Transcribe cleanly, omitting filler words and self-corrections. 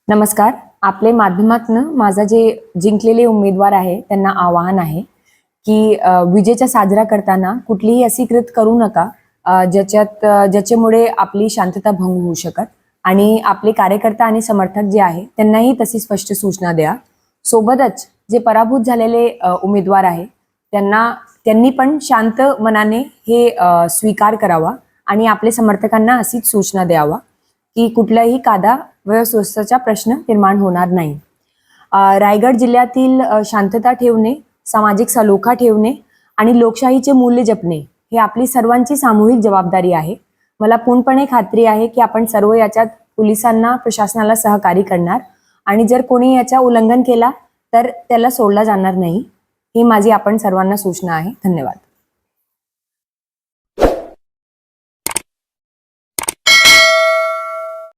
नमस्कार. आपले माध्यमातनं माझा जे जिंकलेले उमेदवार आहे त्यांना आवाहन आहे की विजेचा साजरा करताना कुठलीही अशी कृत करू नका ज्याच्यामुळे आपली शांतता भंग होऊ शकत आणि आपले कार्यकर्ता आणि समर्थक जे आहे त्यांनाही तशी स्पष्ट सूचना द्या. सोबतच जे पराभूत झालेले उमेदवार आहे त्यांनी पण शांत मनाने हे स्वीकार करावा आणि आपले समर्थकांना अशीच सूचना द्यावा की कुठल्याही कायदा व सुव्यवस्थेचा प्रश्न निर्माण होणार नाही. रायगड जिल्ह्यातील शांतता ठेवणे, सामाजिक सलोखा ठेवणे आणि लोकशाहीचे मूल्य जपणे हे आपली सर्वांची सामूहिक जबाबदारी आहे. मला पूर्णपणे खात्री आहे की आपण सर्व याच्यात पोलिसांना, प्रशासनाला सहकार्य करणार आणि जर कोणी याचा उल्लंघन केला तर त्याला सोडला जाणार नाही. ही माझी आपण सर्वांना सूचना आहे. धन्यवाद.